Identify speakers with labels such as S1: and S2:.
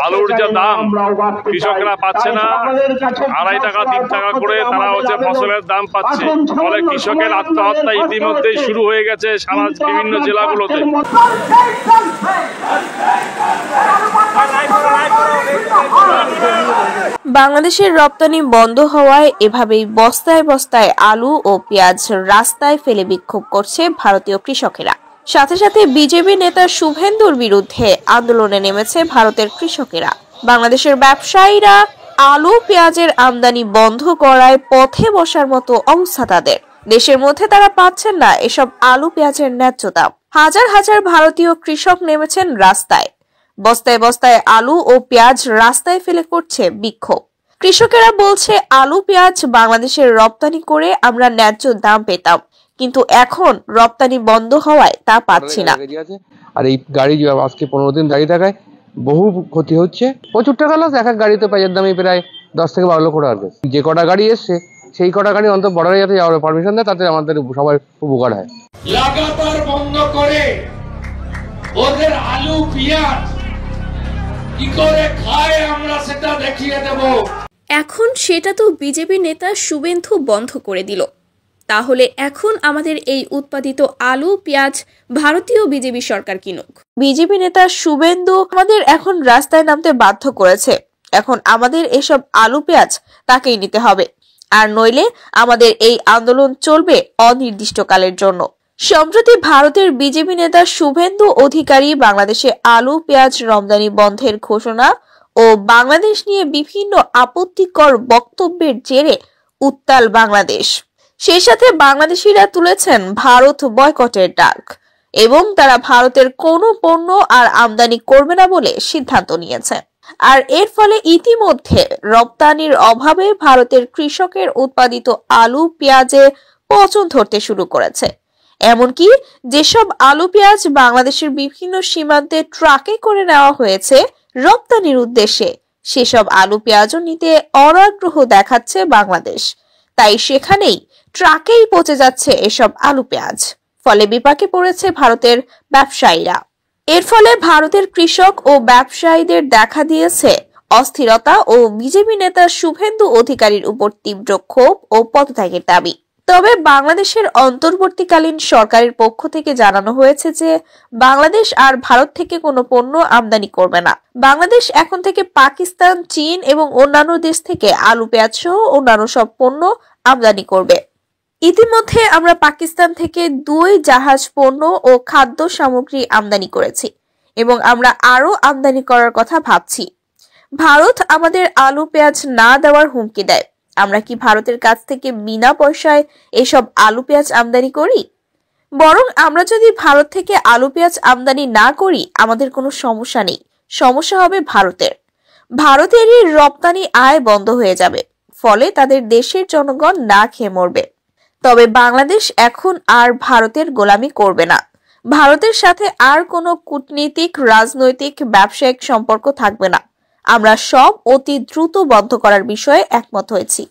S1: আলুর যে দাম কৃষকরা পাচ্ছে না, 2.5 টাকা 3 টাকা করে তারা ফসলের দাম পাচ্ছে। ফলে কৃষকের আত্মহত্যা ইতিমধ্যেই শুরু হয়ে গেছে সারা বিভিন্ন জেলাগুলোতে।
S2: বাংলাদেশের রপ্তানি বন্ধ হওয়ায় এভাবেই বস্তায় বস্তায় আলু ও পেঁয়াজ রাস্তায় ফেলে বিক্ষোভ করছে ভারতীয় কৃষকেরা। সাথে সাথে বিজেপি নেতা শুভেন্দুর বিরুদ্ধে আন্দোলনে নেমেছে ভারতের কৃষকেরা। বাংলাদেশের ব্যবসায়ীরা আলু পেঁয়াজের আমদানি বন্ধ করায় পথে বসার মতো অবস্থা তাদের। দেশের মধ্যে তারা পাচ্ছেন না এসব আলু পেঁয়াজের ন্যায্য দাম। হাজার হাজার ভারতীয় কৃষক নেমেছেন রাস্তায়। বস্তায় বস্তায় আলু ও পেঁয়াজ রাস্তায় ফেলে করছে বিক্ষোভ। কৃষকেরা বলছে, আলু পেঁয়াজ বাংলাদেশের রপ্তানি করে আমরা ন্যায্য দাম পেতাম, কিন্তু এখন রপ্তানি বন্ধ হওয়ায় তা পাচ্ছি না।
S3: আর এই গাড়ি আজকে 15 দিন দাঁড়িয়ে থাকায় বহু ক্ষতি হচ্ছে, প্রচুর টাকা লস। এক এক গাড়িতে পেঁয়াজের দামই প্রায় 10 থেকে 12 লক্ষ টাকা। যে কটা গাড়ি এসছে সেই কটা গাড়ি অন্তত বর্ডারে যাতে যাওয়ার পারমিশন দেয়, তাতে আমাদের সবার উপকার হয়।
S4: লাগাতার বন্ধ করে ওদের আলু পেঁয়াজ কি করে খায় আমরা সেটা দেখিয়ে দেব।
S2: এখন সেটা তো বিজেপি নেতা শুভেন্দু বন্ধ করে দিল। তাহলে এখন আমাদের এই উৎপাদিত আলু পেঁয়াজ ভারতীয় বিজেপি সরকার কিনুক। বিজেপি নেতা শুভেন্দু আমাদের এখন রাস্তায় নামতে বাধ্য করেছে। এখন আমাদের এসব আলু পেঁয়াজ তাকেই নিতে হবে, আর নইলে আমাদের এই আন্দোলন চলবে অনির্দিষ্টকালের জন্য। সম্প্রতি ভারতের বিজেপি নেতা শুভেন্দু অধিকারী বাংলাদেশে আলু পেঁয়াজ রপ্তানি বন্ধের ঘোষণা ও বাংলাদেশ নিয়ে বিভিন্ন আপত্তিকর বক্তব্যের জেরে উত্তাল বাংলাদেশ। সেই সাথে বাংলাদেশিরা তুলেছেন ভারত বয়কটের ডাক এবং তারা ভারতের কোনো পণ্য আর আমদানি করবে না বলে সিদ্ধান্ত নিয়েছে। আর এর ফলে ইতিমধ্যে রপ্তানির অভাবে ভারতের কৃষকের উৎপাদিত আলু পেঁয়াজে পচন ধরতে শুরু করেছে। এমনকি যেসব আলু পেঁয়াজ বাংলাদেশের বিভিন্ন সীমান্তে ট্রাকে করে নেওয়া হয়েছে রপ্তানির উদ্দেশ্যে, সেসব আলু পেঁয়াজও নিতে অনাগ্রহ দেখাচ্ছে বাংলাদেশ। তাই সেখানেই ট্রাকেই পচে যাচ্ছে এসব আলু পেঁয়াজ। ফলে বিপাকে পড়েছে ভারতের ব্যবসায়ীরা। এর ফলে ভারতের কৃষক ও ব্যবসায়ীদের দেখা দিয়েছে অস্থিরতা ও বিজেপি নেতা শুভেন্দু অধিকারীর উপর তীব্র ক্ষোভ ও পদত্যাগের দাবি। তবে বাংলাদেশের অন্তর্বর্তীকালীন সরকারের পক্ষ থেকে জানানো হয়েছে যে বাংলাদেশ আর ভারত থেকে কোনো পণ্য আমদানি করবে না। বাংলাদেশ এখন থেকে পাকিস্তান, চীন এবং অন্যান্য দেশ থেকে আলু পেঁয়াজ সহ অন্যান্য সব পণ্য আমদানি করবে। ইতিমধ্যে আমরা পাকিস্তান থেকে 2 জাহাজ পণ্য ও খাদ্য সামগ্রী আমদানি করেছি এবং আমরা আরো আমদানি করার কথা ভাবছি। ভারত আমাদের আলু পেঁয়াজ না দেওয়ার হুমকি দেয়। আমরা কি ভারতের কাছ থেকে বিনা পয়সায় এসব আলু পেঁয়াজ আমদানি করি? বরং আমরা যদি ভারত থেকে আলু পেঁয়াজ আমদানি না করি আমাদের কোনো সমস্যা নেই, সমস্যা হবে ভারতের। ভারতেরই রপ্তানি আয় বন্ধ হয়ে যাবে, ফলে তাদের দেশের জনগণ না খেয়ে মরবে। তবে বাংলাদেশ এখন আর ভারতের গোলামি করবে না। ভারতের সাথে আর কোনো কূটনীতিক, রাজনৈতিক, ব্যবসায়িক সম্পর্ক থাকবে না। আমরা সব অতি দ্রুত বন্ধ করার বিষয়ে একমত হয়েছি।